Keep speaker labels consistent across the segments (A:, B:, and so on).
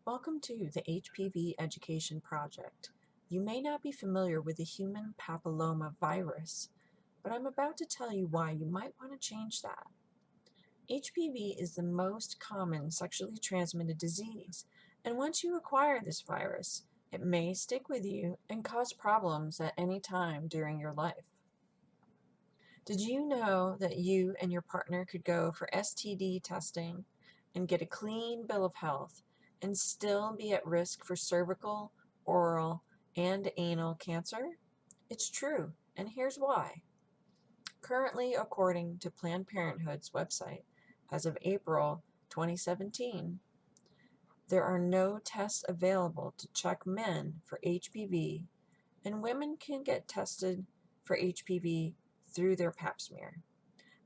A: Welcome to the HPV Education Project. You may not be familiar with the human papilloma virus, but I'm about to tell you why you might want to change that. HPV is the most common sexually transmitted disease, and once you acquire this virus, it may stick with you and cause problems at any time during your life. Did you know that you and your partner could go for STD testing and get a clean bill of health and still be at risk for cervical, oral, and anal cancer? It's true, and here's why. Currently, according to Planned Parenthood's website, as of April 2017, there are no tests available to check men for HPV, and women can get tested for HPV through their pap smear.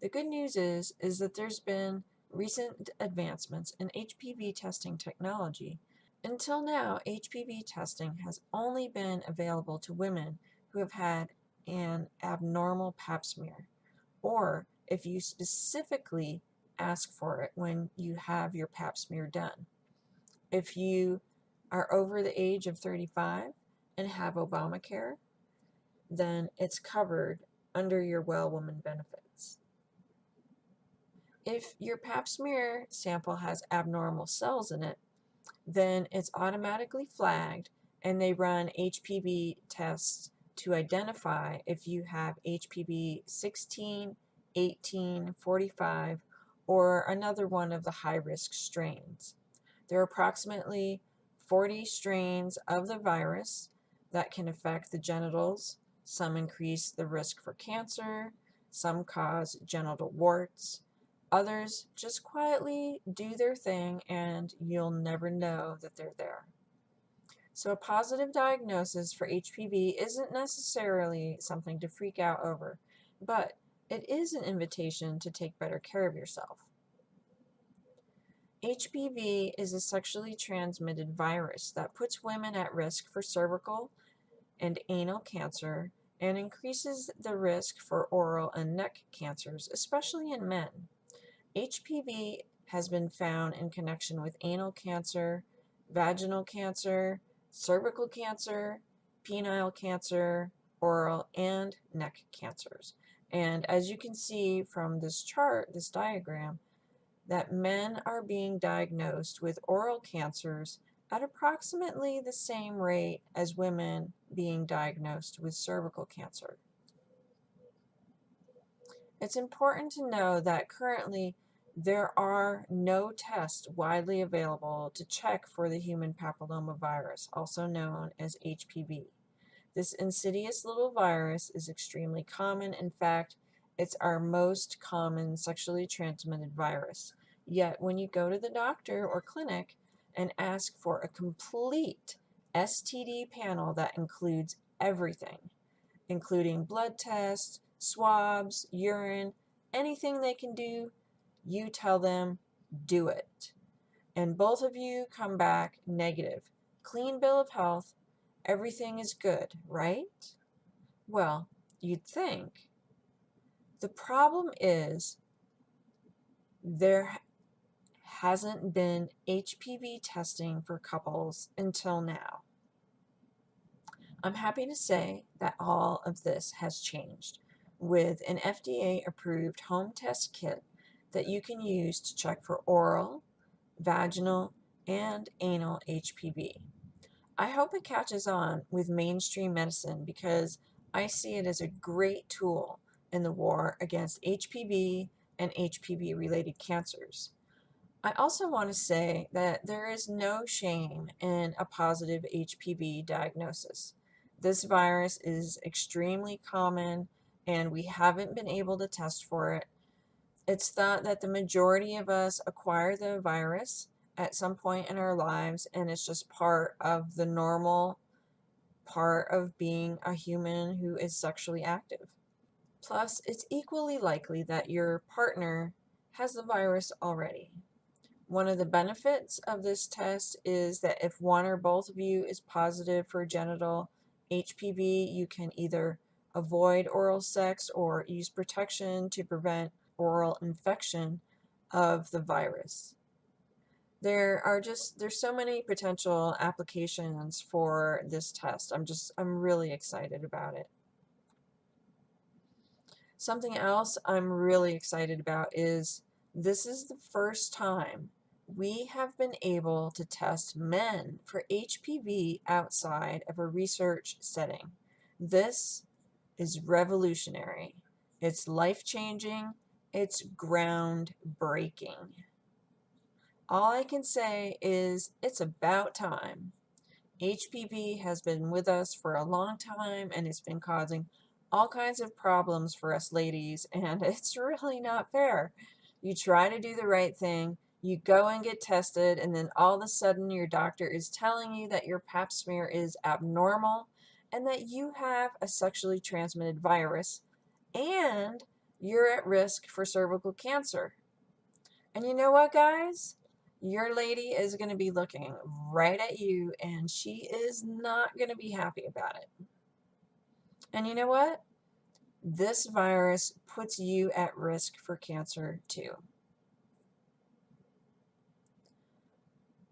A: The good news is that there's been recent advancements in HPV testing technology. Until now, HPV testing has only been available to women who have had an abnormal pap smear, or if you specifically ask for it when you have your pap smear done. If you are over the age of 35 and have Obamacare, then it's covered under your Well Woman benefits. If your pap smear sample has abnormal cells in it, then it's automatically flagged and they run HPV tests to identify if you have HPV 16, 18, 45, or another one of the high-risk strains. There are approximately 40 strains of the virus that can affect the genitals. Some increase the risk for cancer, some cause genital warts, others just quietly do their thing and you'll never know that they're there. So a positive diagnosis for HPV isn't necessarily something to freak out over, but it is an invitation to take better care of yourself. HPV is a sexually transmitted virus that puts women at risk for cervical and anal cancer and increases the risk for oral and neck cancers, especially in men. HPV has been found in connection with anal cancer, vaginal cancer, cervical cancer, penile cancer, oral and neck cancers. And as you can see from this chart, this diagram, that men are being diagnosed with oral cancers at approximately the same rate as women being diagnosed with cervical cancer. It's important to know that currently there are no tests widely available to check for the human papillomavirus, also known as HPV. This insidious little virus is extremely common. In fact, it's our most common sexually transmitted virus. Yet, when you go to the doctor or clinic and ask for a complete STD panel that includes everything, including blood tests, swabs, urine, anything they can do, you tell them, do it. And both of you come back negative. Clean bill of health, everything is good, right? Well, you'd think. The problem is there hasn't been HPV testing for couples until now. I'm happy to say that all of this has changed with an FDA-approved home test kit that you can use to check for oral, vaginal, and anal HPV. I hope it catches on with mainstream medicine because I see it as a great tool in the war against HPV and HPV-related cancers. I also want to say that there is no shame in a positive HPV diagnosis. This virus is extremely common and we haven't been able to test for it. It's thought that the majority of us acquire the virus at some point in our lives, and it's just part of the normal part of being a human who is sexually active. Plus, it's equally likely that your partner has the virus already. One of the benefits of this test is that if one or both of you is positive for genital HPV, you can either avoid oral sex or use protection to prevent oral infection of the virus. There's so many potential applications for this test. I'm really excited about it. Something else I'm really excited about is this is the first time we have been able to test men for HPV outside of a research setting. This is revolutionary. It's life-changing. It's groundbreaking. All I can say is it's about time. HPV has been with us for a long time and it's been causing all kinds of problems for us ladies, and it's really not fair. You try to do the right thing, you go and get tested, and then all of a sudden your doctor is telling you that your pap smear is abnormal and that you have a sexually transmitted virus and you're at risk for cervical cancer. And you know what, guys? Your lady is going to be looking right at you, and she is not going to be happy about it. And you know what? This virus puts you at risk for cancer too.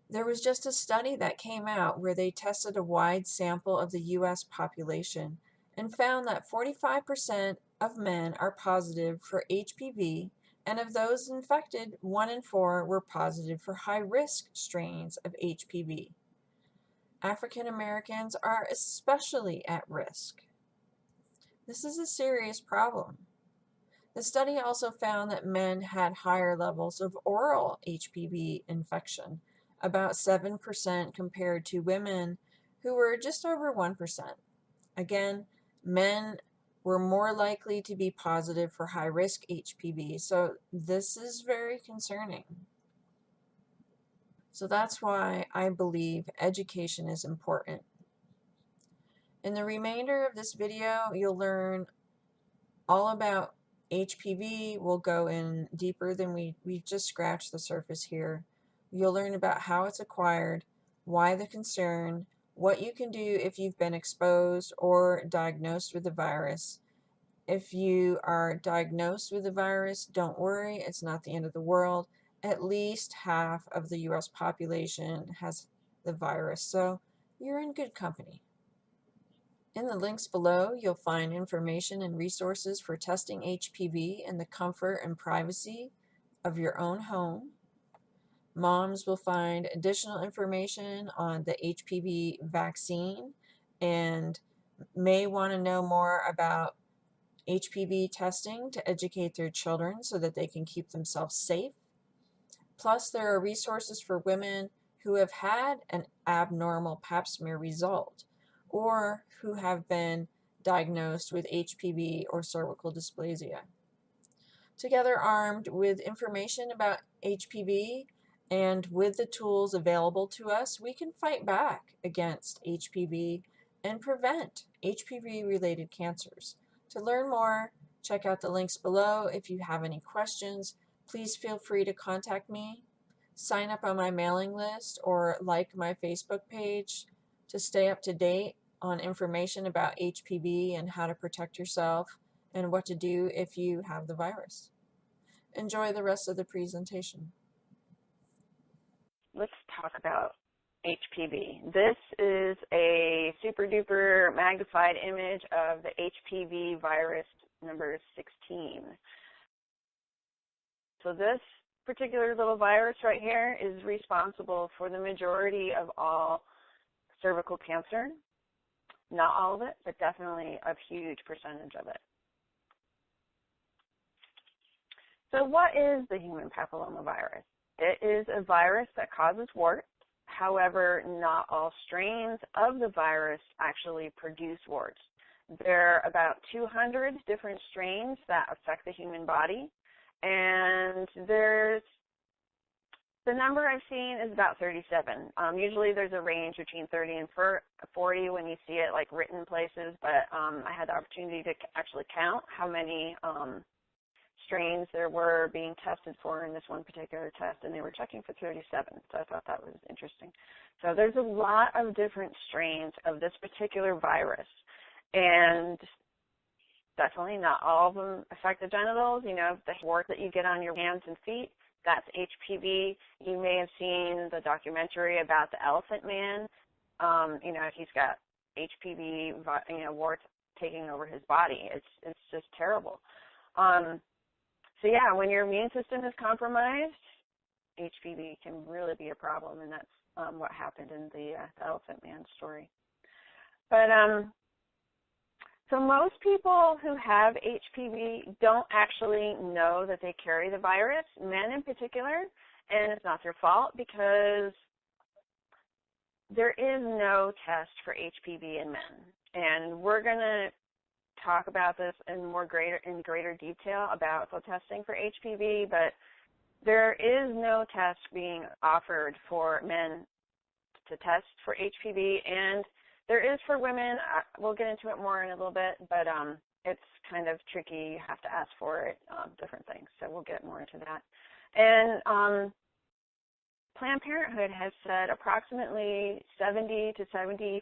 A: There was just a study that came out where they tested a wide sample of the US population and found that 45% of men are positive for HPV, and of those infected, 1 in 4 were positive for high-risk strains of HPV. African Americans are especially at risk. This is a serious problem. The study also found that men had higher levels of oral HPV infection, about 7% compared to women who were just over 1%. Again, men were more likely to be positive for high-risk HPV, so this is very concerning. So that's why I believe education is important. In the remainder of this video, you'll learn all about HPV. We'll go in deeper than we've just scratched the surface here. You'll learn about how it's acquired, why the concern, what you can do if you've been exposed or diagnosed with the virus. If you are diagnosed with the virus, don't worry, it's not the end of the world. At least half of the US population has the virus, so you're in good company. In the links below, you'll find information and resources for testing HPV in the comfort and privacy of your own home. Moms will find additional information on the HPV vaccine and may want to know more about HPV testing to educate their children so that they can keep themselves safe. Plus, there are resources for women who have had an abnormal pap smear result or who have been diagnosed with HPV or cervical dysplasia. Together, armed with information about HPV and with the tools available to us, we can fight back against HPV and prevent HPV-related cancers. To learn more, check out the links below. If you have any questions, please feel free to contact me. Sign up on my mailing list or like my Facebook page to stay up to date on information about HPV and how to protect yourself and what to do if you have the virus. Enjoy the rest of the presentation.
B: Let's talk about HPV. This is a super duper magnified image of the HPV virus number 16. So this particular little virus right here is responsible for the majority of all cervical cancer. Not all of it, but definitely a huge percentage of it. So what is the human papillomavirus? It is a virus that causes warts. However, not all strains of the virus actually produce warts. There are about 200 different strains that affect the human body, and the number I've seen is about 37. Usually there's a range between 30 and 40 when you see it like written places, but I had the opportunity to actually count how many strains there were being tested for in this one particular test, and they were checking for 37, so I thought that was interesting. So there's a lot of different strains of this particular virus, and Definitely not all of them affect the genitals. You know, the wart that you get on your hands and feet, that's HPV. You may have seen the documentary about the elephant man. You know, he's got HPV, you know, warts taking over his body. It's just terrible. So yeah, when your immune system is compromised, HPV can really be a problem, and that's what happened in the elephant man story. But so most people who have HPV don't actually know that they carry the virus, men in particular, and it's not their fault because there is no test for HPV in men. And we're going to talk about this in greater detail about the testing for HPV, but there is no test being offered for men to test for HPV, and there is for women. We'll get into it more in a little bit, but it's kind of tricky. You have to ask for it, different things. So we'll get more into that. And Planned Parenthood has said approximately 70 to 75%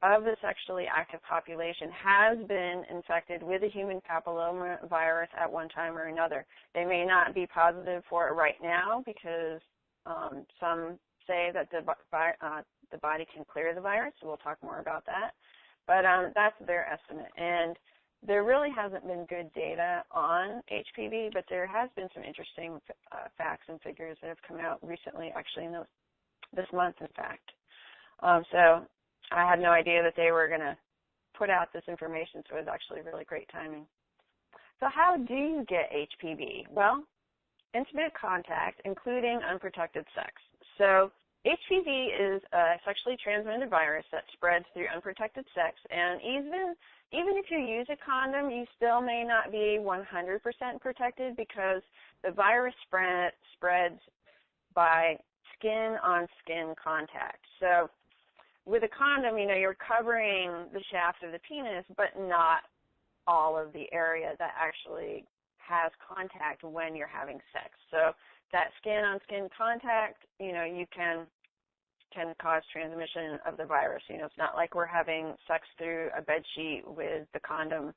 B: of the sexually active population has been infected with the human papilloma virus at one time or another. They may not be positive for it right now because some say that the body can clear the virus, so we'll talk more about that. But that's their estimate. And there really hasn't been good data on HPV, but there has been some interesting facts and figures that have come out recently, actually in this month, in fact. So I had no idea that they were going to put out this information, so it was actually really great timing. So how do you get HPV? Well, intimate contact, including unprotected sex. So HPV is a sexually transmitted virus that spreads through unprotected sex, and even if you use a condom, you still may not be 100% protected because the virus spreads by skin-on-skin contact. So with a condom, you know, you're covering the shaft of the penis, but not all of the area that actually has contact when you're having sex. So that skin-on-skin contact, you know, you can cause transmission of the virus. You know, it's not like we're having sex through a bed sheet with the condom,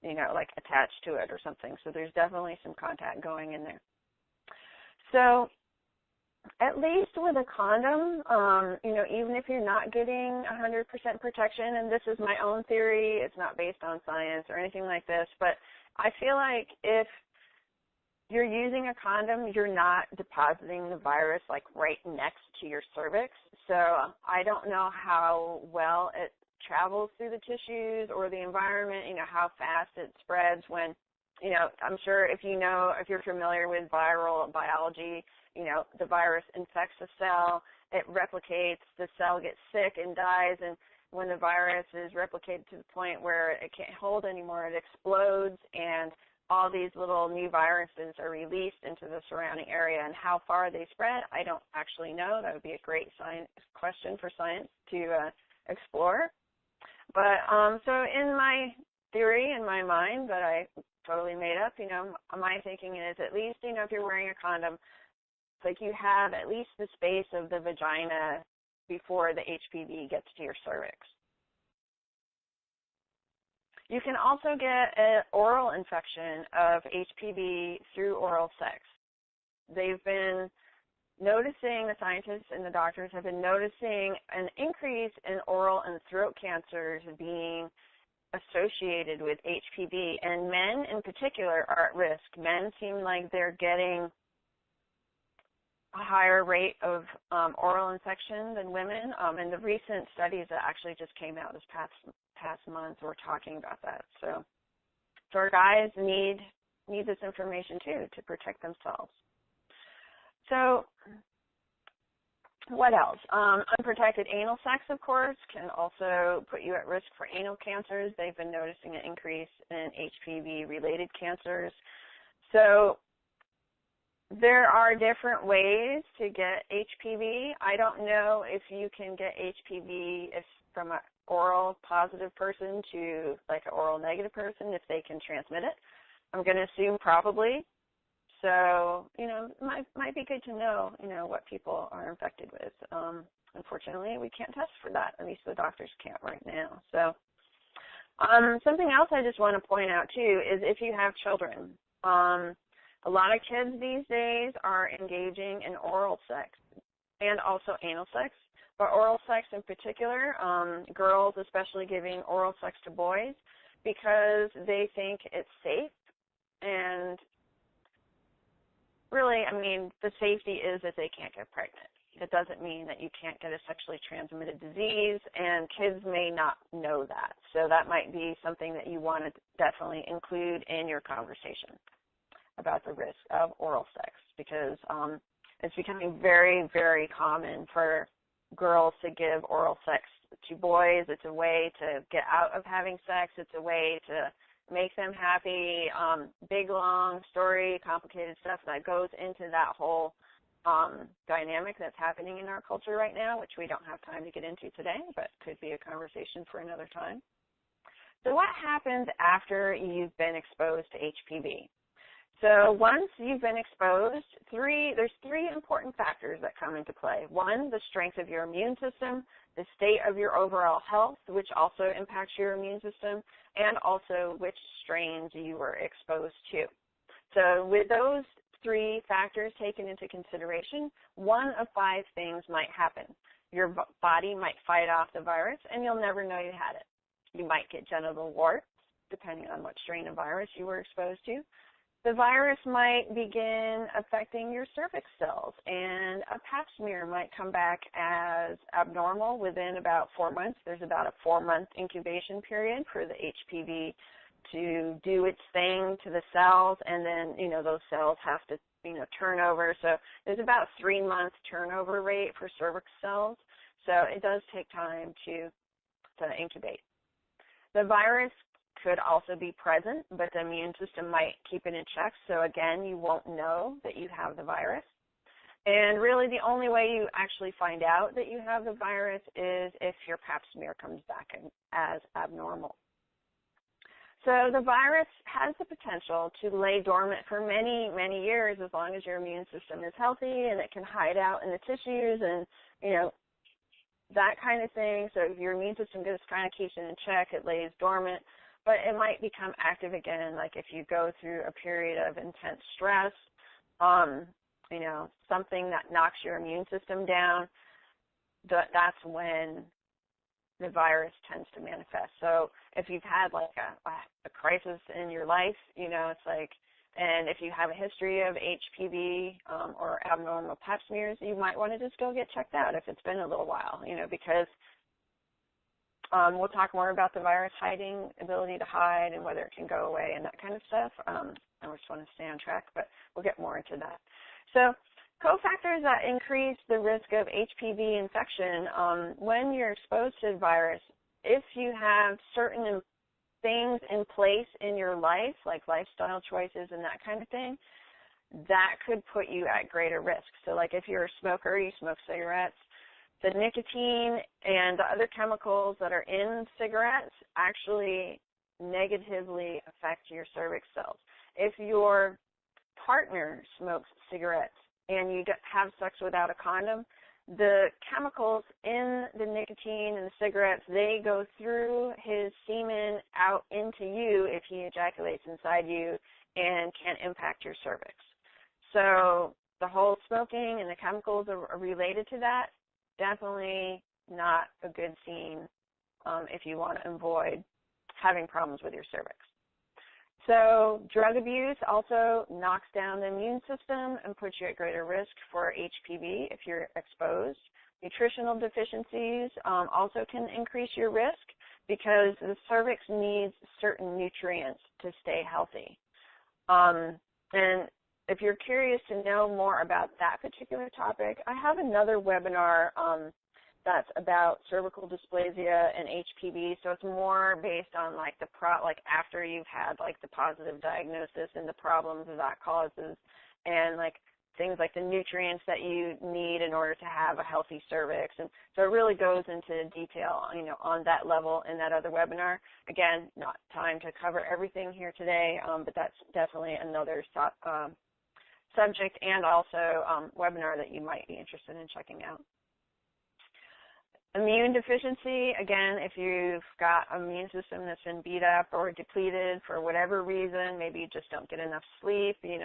B: you know, like attached to it or something. So there's definitely some contact going in there. So at least with a condom, you know, even if you're not getting 100% protection, and this is my own theory, it's not based on science or anything like this, but I feel like if you're using a condom, you're not depositing the virus like right next to your cervix. So I don't know how well it travels through the tissues or the environment, you know, how fast it spreads when, you know, I'm sure if you're familiar with viral biology, you know, the virus infects a cell, it replicates, the cell gets sick and dies, and when the virus is replicated to the point where it can't hold anymore, it explodes, and all these little new viruses are released into the surrounding area. And how far they spread, I don't actually know. That would be a great science question for science to explore. But so in my theory, in my mind that I totally made up, you know, my thinking is at least, you know, if you're wearing a condom, it's like you have at least the space of the vagina before the HPV gets to your cervix. You can also get an oral infection of HPV through oral sex. They've been noticing, the scientists and the doctors have been noticing an increase in oral and throat cancers being associated with HPV, and men in particular are at risk. Men seem like they're getting a higher rate of oral infection than women, and the recent studies that actually just came out this past month were talking about that. So our guys need this information too to protect themselves. So what else? Unprotected anal sex, of course, can also put you at risk for anal cancers. They've been noticing an increase in HPV-related cancers. So there are different ways to get HPV. I don't know if you can get HPV from an oral positive person to like an oral negative person, if they can transmit it. I'm going to assume probably. So, you know, it might be good to know, you know, what people are infected with. Unfortunately, we can't test for that. At least the doctors can't right now. So, Something else I just want to point out, too, is if you have children. A lot of kids these days are engaging in oral sex and also anal sex, but oral sex in particular, girls especially giving oral sex to boys because they think it's safe. And really, I mean, the safety is that they can't get pregnant. It doesn't mean that you can't get a sexually transmitted disease, and kids may not know that. So that might be something that you want to definitely include in your conversation about the risk of oral sex, because it's becoming very, very common for girls to give oral sex to boys. It's a way to get out of having sex. It's a way to make them happy. Big, long story, complicated stuff that goes into that whole dynamic that's happening in our culture right now, which we don't have time to get into today, but could be a conversation for another time. So what happens after you've been exposed to HPV? So once you've been exposed, there's three important factors that come into play. One, the strength of your immune system, the state of your overall health, which also impacts your immune system, and also which strains you were exposed to. So with those three factors taken into consideration, one of five things might happen. Your body might fight off the virus, and you'll never know you had it. You might get genital warts, depending on what strain of virus you were exposed to. The virus might begin affecting your cervix cells, and a pap smear might come back as abnormal within about 4 months. There's about a 4-month incubation period for the HPV to do its thing to the cells, and then, those cells have to, turn over. So there's about a 3-month turnover rate for cervix cells. So it does take time to incubate. The virus could also be present, but the immune system might keep it in check. So again, you won't know that you have the virus. And really the only way you actually find out that you have the virus is if your pap smear comes back as abnormal. So the virus has the potential to lay dormant for many, many years as long as your immune system is healthy, and it can hide out in the tissues and, that kind of thing. So if your immune system just kind of keeps it in check, it lays dormant, but it might become active again, like if you go through a period of intense stress, something that knocks your immune system down, that's when the virus tends to manifest. So if you've had like a crisis in your life, it's like, and if you have a history of HPV or abnormal pap smears, you might want to just go get checked out if it's been a little while, because we'll talk more about the virus hiding, ability to hide, and whether it can go away and that kind of stuff. I just want to stay on track, but we'll get more into that. So cofactors that increase the risk of HPV infection when you're exposed to the virus, if you have certain things in place in your life, like lifestyle choices and that kind of thing, that could put you at greater risk. So like if you're a smoker, you smoke cigarettes, the nicotine and the other chemicals that are in cigarettes actually negatively affect your cervix cells. If your partner smokes cigarettes and you have sex without a condom, the chemicals in the nicotine and the cigarettes, they go through his semen out into you if he ejaculates inside you and can impact your cervix. So the whole smoking and the chemicals are related to that. Definitely not a good scene if you want to avoid having problems with your cervix. So drug abuse also knocks down the immune system and puts you at greater risk for HPV if you're exposed. Nutritional deficiencies also can increase your risk because the cervix needs certain nutrients to stay healthy. And if you're curious to know more about that particular topic, I have another webinar that's about cervical dysplasia and HPV. So it's more based on like after you've had like the positive diagnosis and the problems that causes, and like things like the nutrients that you need in order to have a healthy cervix. And so it really goes into detail, on that level in that other webinar. Again, not time to cover everything here today, but that's definitely another subject and also webinar that you might be interested in checking out. Immune deficiency, again, if you've got an immune system that's been beat up or depleted for whatever reason, maybe you just don't get enough sleep, you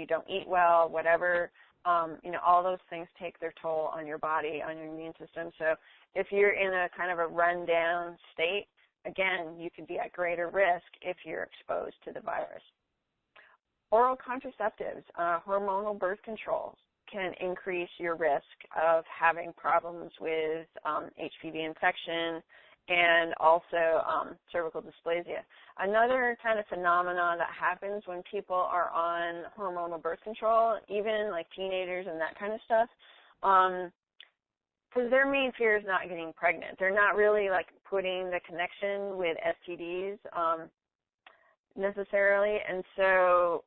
B: don't eat well, whatever, all those things take their toll on your body, on your immune system. So if you're in a kind of a rundown state, again, you could be at greater risk if you're exposed to the virus. Oral contraceptives, hormonal birth controls, can increase your risk of having problems with HPV infection and also cervical dysplasia. Another kind of phenomenon that happens when people are on hormonal birth control, even like teenagers and that kind of stuff, because their main fear is not getting pregnant. They're not really like putting the connection with STDs necessarily, and so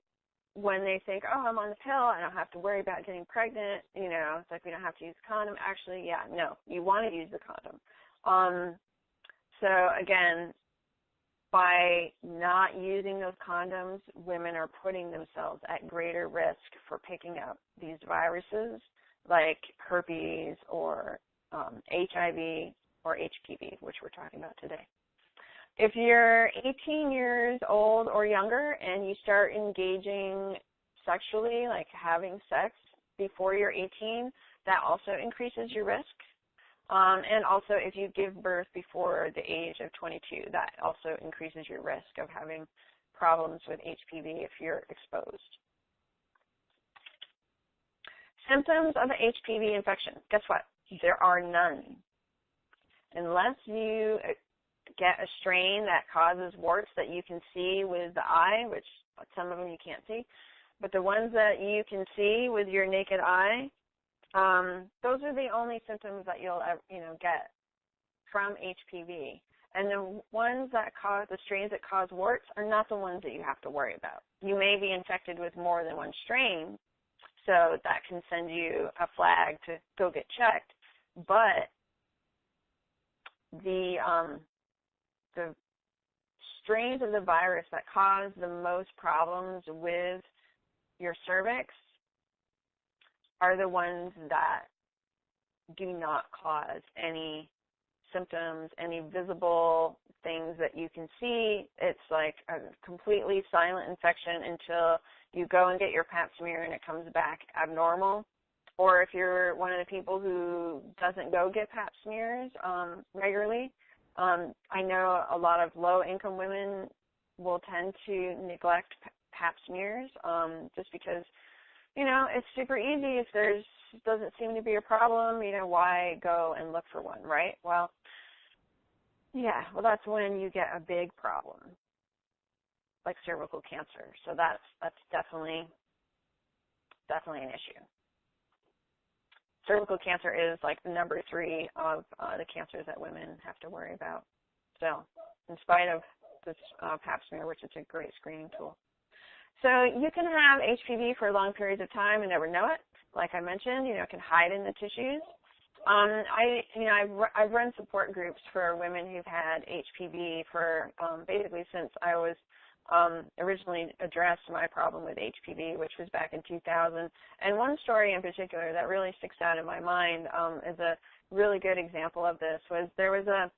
B: when they think, oh, I'm on the pill, I don't have to worry about getting pregnant, it's like we don't have to use a condom. Actually, yeah, no, you want to use the condom. So again, by not using those condoms, women are putting themselves at greater risk for picking up these viruses like herpes or HIV or HPV, which we're talking about today. If you're 18 years old or younger and you start engaging sexually, like having sex before you're 18, that also increases your risk. And also if you give birth before the age of 22, that also increases your risk of having problems with HPV if you're exposed. Symptoms of an HPV infection. Guess what? There are none. Unless you get a strain that causes warts that you can see with the eye, which some of them you can't see, but the ones that you can see with your naked eye, those are the only symptoms that you'll get from HPV. And the ones that cause, the strains that cause warts are not the ones that you have to worry about. You may be infected with more than one strain, so that can send you a flag to go get checked, but the strains of the virus that cause the most problems with your cervix are the ones that do not cause any symptoms, any visible things that you can see. It's like a completely silent infection until you go and get your pap smear and it comes back abnormal. Or if you're one of the people who doesn't go get pap smears regularly, I know a lot of low-income women will tend to neglect pap smears just because, it's super easy. If there's doesn't seem to be a problem, why go and look for one, right? Well, that's when you get a big problem, like cervical cancer. So that's definitely an issue. Cervical cancer is like the number 3 of the cancers that women have to worry about. So in spite of this pap smear, which is a great screening tool. So you can have HPV for long periods of time and never know it. Like I mentioned, it can hide in the tissues. I've run support groups for women who've had HPV for basically since I was originally addressed my problem with HPV, which was back in 2000. And one story in particular that really sticks out in my mind is a really good example of this. Was there was a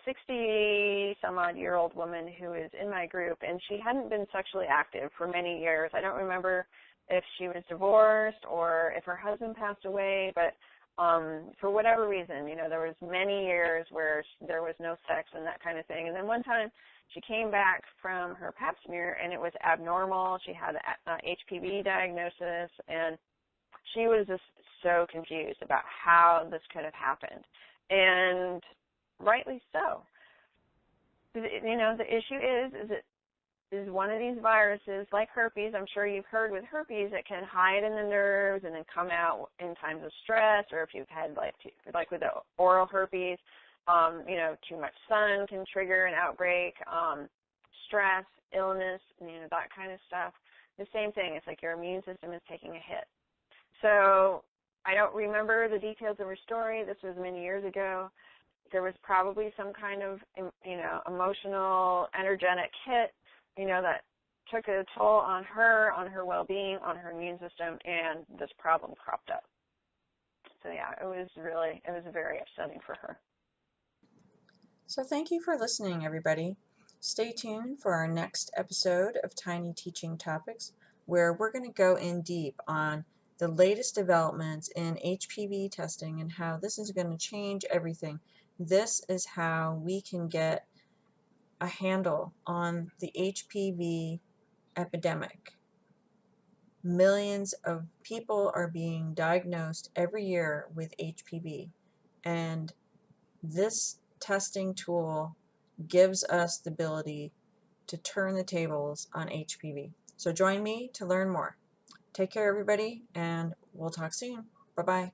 B: 60-some-odd-year-old woman who was in my group, and she hadn't been sexually active for many years. I don't remember if she was divorced or if her husband passed away, but for whatever reason, there was many years where there was no sex and that kind of thing. And then one time she came back from her pap smear, and it was abnormal. She had an HPV diagnosis, and she was just so confused about how this could have happened. And rightly so. The issue is it is one of these viruses like herpes. I'm sure you've heard with herpes, it can hide in the nerves and then come out in times of stress, or if you've had like with the oral herpes, too much sun can trigger an outbreak, stress, illness, that kind of stuff. The same thing. It's like your immune system is taking a hit. So I don't remember the details of her story. This was many years ago. There was probably some kind of, emotional, energetic hit, that took a toll on her well-being, on her immune system, and this problem cropped up. So yeah, it was very upsetting for her.
A: So thank you for listening, everybody. Stay tuned for our next episode of Tiny Teaching Topics, where we're going to go in deep on the latest developments in HPV testing and how this is going to change everything. This is how we can get a handle on the HPV epidemic. Millions of people are being diagnosed every year with HPV, and this testing tool gives us the ability to turn the tables on HPV. So join me to learn more. Take care, everybody, and we'll talk soon. Bye-bye.